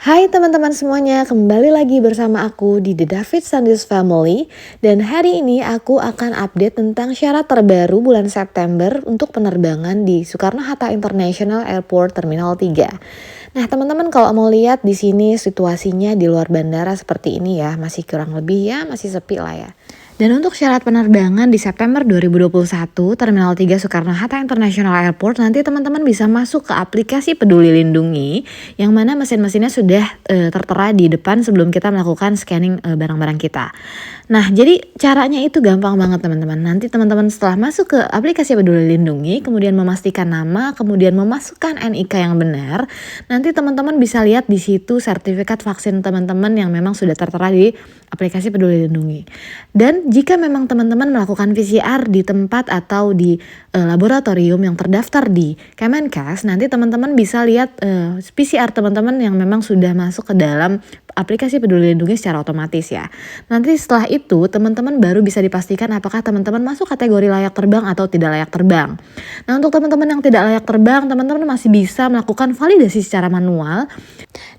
Hai teman-teman semuanya, kembali lagi bersama aku di The David Sandys Family. Dan hari ini aku akan update tentang syarat terbaru bulan September untuk penerbangan di Soekarno-Hatta International Airport Terminal 3. Nah teman-teman, kalau mau lihat di sini situasinya di luar bandara seperti ini ya, masih kurang lebih ya, masih sepi lah ya. Dan untuk syarat penerbangan di September 2021, Terminal 3 Soekarno-Hatta International Airport, nanti teman-teman bisa masuk ke aplikasi Peduli Lindungi, yang mana mesin-mesinnya sudah tertera di depan sebelum kita melakukan scanning barang-barang kita. Nah, jadi caranya itu gampang banget teman-teman. Nanti teman-teman setelah masuk ke aplikasi Peduli Lindungi, kemudian memastikan nama, kemudian memasukkan NIK yang benar, nanti teman-teman bisa lihat di situ sertifikat vaksin teman-teman yang memang sudah tertera di aplikasi Peduli Lindungi. Dan jika memang teman-teman melakukan PCR di tempat atau di laboratorium yang terdaftar di Kemenkes, nanti teman-teman bisa lihat PCR teman-teman yang memang sudah masuk ke dalam aplikasi Peduli Lindungi secara otomatis ya. Nanti setelah itu teman-teman baru bisa dipastikan apakah teman-teman masuk kategori layak terbang atau tidak layak terbang. Nah, untuk teman-teman yang tidak layak terbang, teman-teman masih bisa melakukan validasi secara manual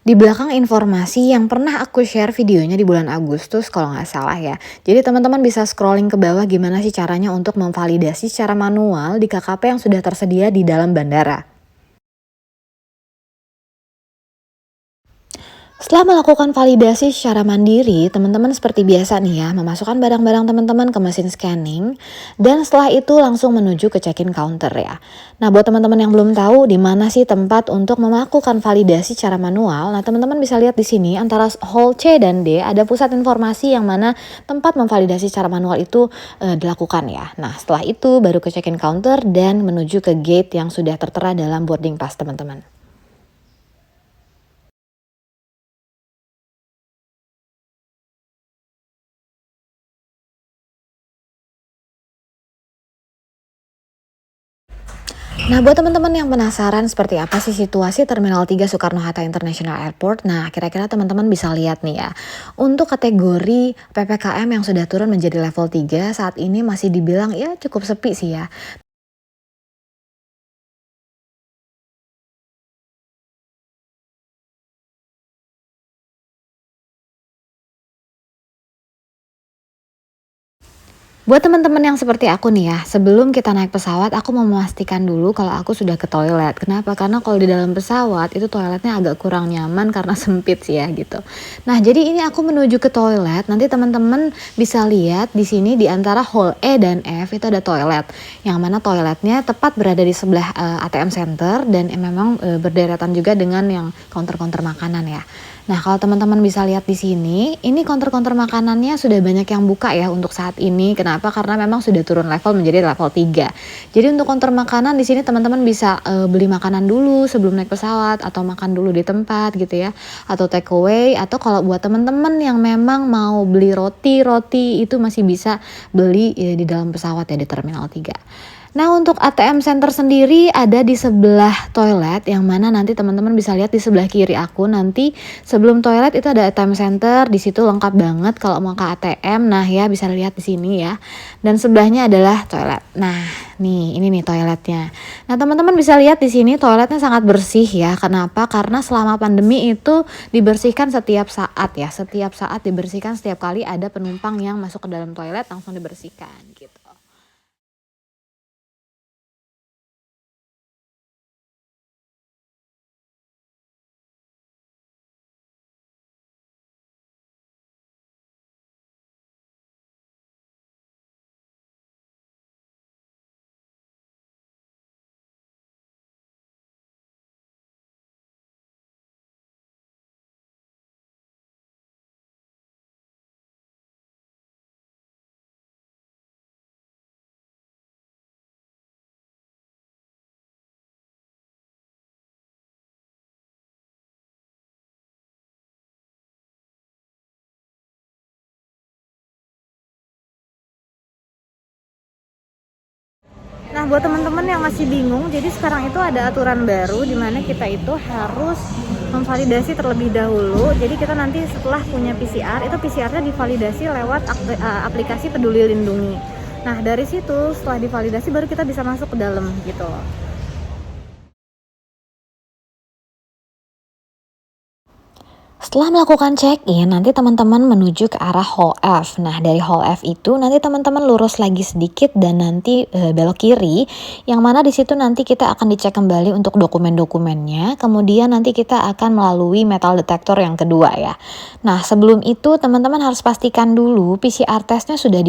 di belakang informasi yang pernah aku share videonya di bulan Agustus kalau nggak salah ya. Jadi teman-teman bisa scrolling ke bawah gimana sih caranya untuk memvalidasi secara manual di KKP yang sudah tersedia di dalam bandara. Setelah melakukan validasi secara mandiri, teman-teman seperti biasa nih ya, memasukkan barang-barang teman-teman ke mesin scanning, dan setelah itu langsung menuju ke check-in counter ya. Nah, buat teman-teman yang belum tahu di mana sih tempat untuk melakukan validasi secara manual, nah teman-teman bisa lihat di sini antara hall C dan D ada pusat informasi yang mana tempat memvalidasi secara manual itu dilakukan ya. Nah, setelah itu baru ke check-in counter dan menuju ke gate yang sudah tertera dalam boarding pass teman-teman. Nah, buat teman-teman yang penasaran seperti apa sih situasi Terminal 3 Soekarno-Hatta International Airport, nah kira-kira teman-teman bisa lihat nih ya. Untuk kategori PPKM yang sudah turun menjadi level 3 saat ini masih dibilang ya cukup sepi sih ya. Buat teman-teman yang seperti aku nih ya, sebelum kita naik pesawat aku mau memastikan dulu kalau aku sudah ke toilet. Kenapa? Karena kalau di dalam pesawat itu toiletnya agak kurang nyaman karena sempit sih ya gitu. Nah, jadi ini aku menuju ke toilet. Nanti teman-teman bisa lihat di sini di antara hall E dan F itu ada toilet. Yang mana toiletnya tepat berada di sebelah ATM center dan memang berdekatan juga dengan yang counter-counter makanan ya. Nah, kalau teman-teman bisa lihat di sini, ini counter-counter makanannya sudah banyak yang buka ya untuk saat ini. Kenapa? Karena memang sudah turun level menjadi level 3. Jadi untuk counter makanan di sini teman-teman bisa beli makanan dulu sebelum naik pesawat atau makan dulu di tempat gitu ya. Atau take away, atau kalau buat teman-teman yang memang mau beli roti itu masih bisa beli di dalam pesawat ya di Terminal 3. Nah, untuk ATM Center sendiri ada di sebelah toilet, yang mana nanti teman-teman bisa lihat di sebelah kiri aku. Nanti sebelum toilet itu ada ATM Center, di situ lengkap banget kalau mau ke ATM. Nah ya, bisa lihat di sini ya. Dan sebelahnya adalah toilet. Nah, nih ini nih toiletnya. Nah, teman-teman bisa lihat di sini toiletnya sangat bersih ya. Kenapa? Karena selama pandemi itu dibersihkan setiap saat ya. Setiap saat dibersihkan, setiap kali ada penumpang yang masuk ke dalam toilet langsung dibersihkan gitu. Nah, buat teman-teman yang masih bingung, jadi sekarang itu ada aturan baru di mana kita itu harus memvalidasi terlebih dahulu. Jadi kita nanti setelah punya PCR, itu PCR-nya divalidasi lewat aplikasi Peduli Lindungi. Nah, dari situ setelah divalidasi baru kita bisa masuk ke dalam gitu. Setelah melakukan check-in, nanti teman-teman menuju ke arah Hall F. Nah, dari Hall F itu nanti teman-teman lurus lagi sedikit dan nanti belok kiri, yang mana di situ nanti kita akan dicek kembali untuk dokumen-dokumennya. Kemudian nanti kita akan melalui metal detector yang kedua ya. Nah, sebelum itu teman-teman harus pastikan dulu PCR testnya sudah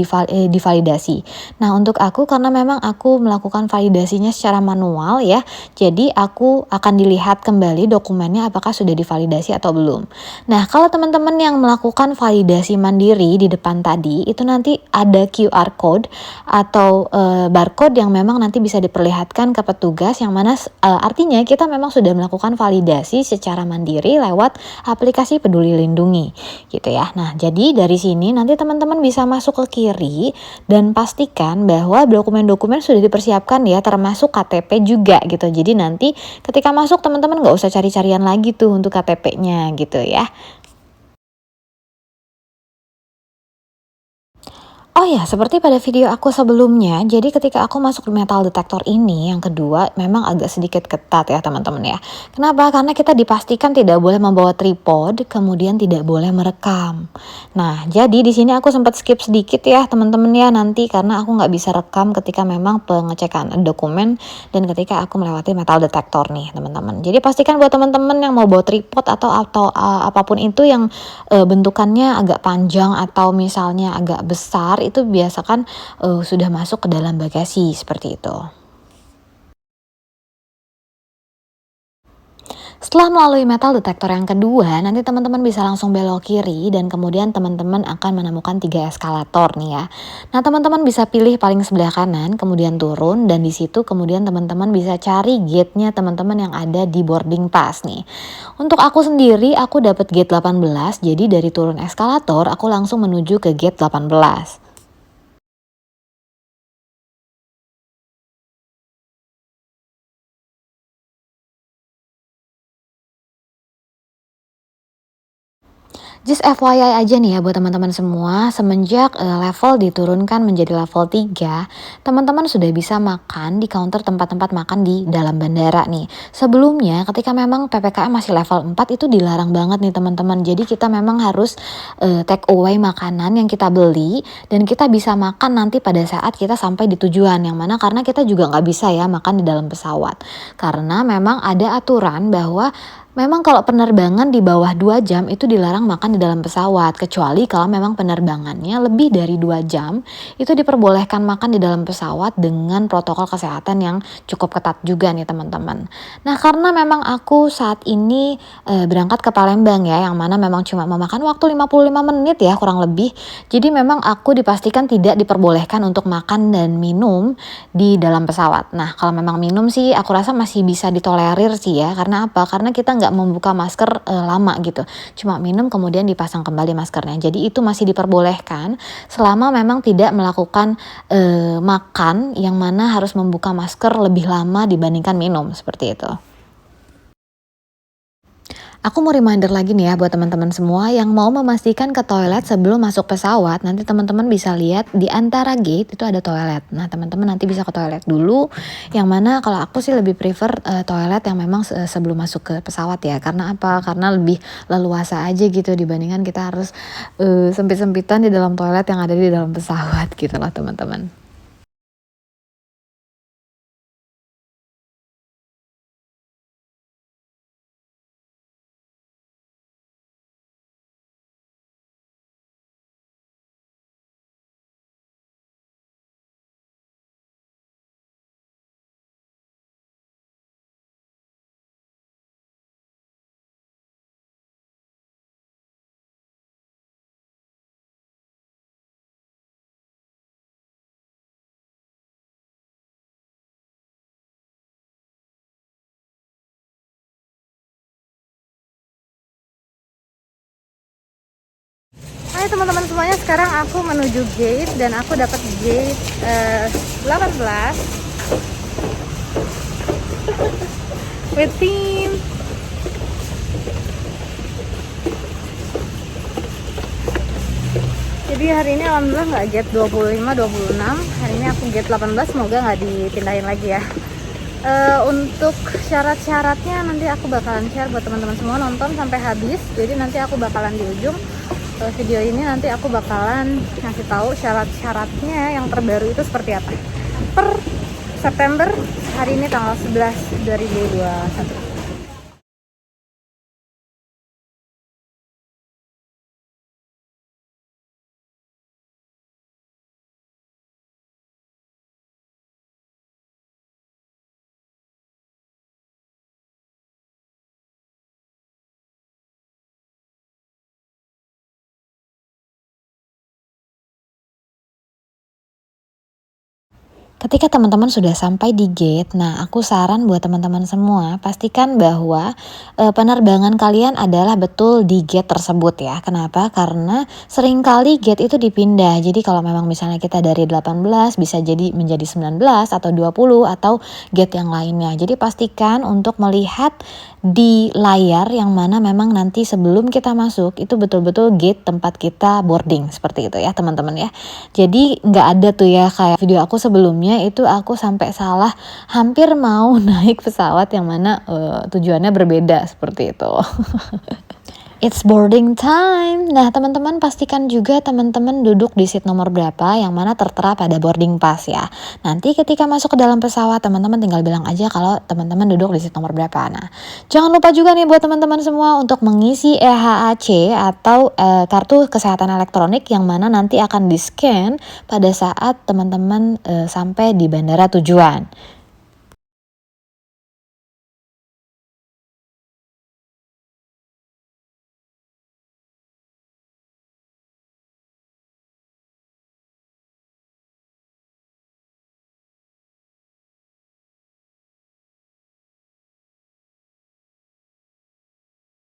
divalidasi. Nah, untuk aku karena memang aku melakukan validasinya secara manual ya, jadi aku akan dilihat kembali dokumennya apakah sudah divalidasi atau belum. Nah, kalau teman-teman yang melakukan validasi mandiri di depan tadi, itu nanti ada QR code atau barcode yang memang nanti bisa diperlihatkan ke petugas yang mana artinya kita memang sudah melakukan validasi secara mandiri lewat aplikasi Peduli Lindungi gitu ya. Nah, jadi dari sini nanti teman-teman bisa masuk ke kiri dan pastikan bahwa dokumen-dokumen sudah dipersiapkan ya, termasuk KTP juga gitu. Jadi nanti ketika masuk teman-teman nggak usah cari-carian lagi tuh untuk KTP-nya gitu ya. Oh ya, seperti pada video aku sebelumnya, jadi ketika aku masuk di metal detector ini, yang kedua memang agak sedikit ketat ya teman-teman ya. Kenapa? Karena kita dipastikan tidak boleh membawa tripod, kemudian tidak boleh merekam. Nah, jadi di sini aku sempat skip sedikit ya teman-teman ya nanti karena aku nggak bisa rekam ketika memang pengecekan dokumen dan ketika aku melewati metal detector nih teman-teman. Jadi pastikan buat teman-teman yang mau bawa tripod atau apapun itu yang bentukannya agak panjang atau misalnya agak besar itu biasakan sudah masuk ke dalam bagasi seperti itu. Setelah melalui metal detektor yang kedua, nanti teman-teman bisa langsung belok kiri dan kemudian teman-teman akan menemukan 3 eskalator nih ya. Nah, teman-teman bisa pilih paling sebelah kanan, kemudian turun dan di situ kemudian teman-teman bisa cari gate-nya teman-teman yang ada di boarding pass nih. Untuk aku sendiri, aku dapat gate 18, jadi dari turun eskalator aku langsung menuju ke gate 18. Just FYI aja nih ya buat teman-teman semua, semenjak level diturunkan menjadi level 3, teman-teman sudah bisa makan di counter tempat-tempat makan di dalam bandara nih. Sebelumnya ketika memang PPKM masih level 4 itu dilarang banget nih teman-teman. Jadi kita memang harus take away makanan yang kita beli dan kita bisa makan nanti pada saat kita sampai di tujuan. Yang mana karena kita juga nggak bisa ya makan di dalam pesawat. Karena memang ada aturan bahwa memang kalau penerbangan di bawah 2 jam itu dilarang makan di dalam pesawat, kecuali kalau memang penerbangannya lebih dari 2 jam, itu diperbolehkan makan di dalam pesawat dengan protokol kesehatan yang cukup ketat juga nih teman-teman. Nah, karena memang aku saat ini berangkat ke Palembang ya, yang mana memang cuma memakan waktu 55 menit ya kurang lebih. Jadi memang aku dipastikan tidak diperbolehkan untuk makan dan minum di dalam pesawat. Nah, kalau memang minum sih aku rasa masih bisa ditolerir sih ya, karena apa? Karena kita nggak membuka masker lama gitu. Cuma minum kemudian dipasang kembali maskernya. Jadi itu masih diperbolehkan selama memang tidak melakukan makan yang mana harus membuka masker lebih lama dibandingkan minum seperti itu. Aku mau reminder lagi nih ya buat teman-teman semua yang mau memastikan ke toilet sebelum masuk pesawat, nanti teman-teman bisa lihat di antara gate itu ada toilet. Nah, teman-teman nanti bisa ke toilet dulu, yang mana kalau aku sih lebih prefer toilet yang memang sebelum masuk ke pesawat ya. Karena apa? Karena lebih leluasa aja gitu dibandingkan kita harus sempit-sempitan di dalam toilet yang ada di dalam pesawat gitu loh teman-teman. Hai teman-teman semuanya, sekarang aku menuju gate dan aku dapat gate 18 with team. Jadi hari ini alhamdulillah nggak gate 25, 26. Hari ini aku gate 18, semoga nggak dipindahin lagi ya. Untuk syarat-syaratnya nanti aku bakalan share buat teman-teman semua, nonton sampai habis. Jadi nanti aku bakalan di ujung video ini nanti aku bakalan ngasih tahu syarat-syaratnya yang terbaru itu seperti apa. Per September, hari ini tanggal 11 2021. Ketika teman-teman sudah sampai di gate, nah aku saran buat teman-teman semua, pastikan bahwa penerbangan kalian adalah betul di gate tersebut ya. Kenapa? Karena seringkali gate itu dipindah. Jadi kalau memang misalnya kita dari 18 bisa jadi menjadi 19 atau 20 atau gate yang lainnya. Jadi pastikan untuk melihat di layar yang mana memang nanti sebelum kita masuk itu betul-betul gate tempat kita boarding, seperti itu ya teman-teman ya. Jadi nggak ada tuh ya kayak video aku sebelumnya itu aku sampai salah hampir mau naik pesawat yang mana tujuannya berbeda seperti itu. It's boarding time. Nah, teman-teman pastikan juga teman-teman duduk di seat nomor berapa yang mana tertera pada boarding pass ya. Nanti ketika masuk ke dalam pesawat, teman-teman tinggal bilang aja kalau teman-teman duduk di seat nomor berapa. Nah, jangan lupa juga nih buat teman-teman semua untuk mengisi EHAC atau kartu kesehatan elektronik yang mana nanti akan di-scan pada saat teman-teman sampai di bandara tujuan.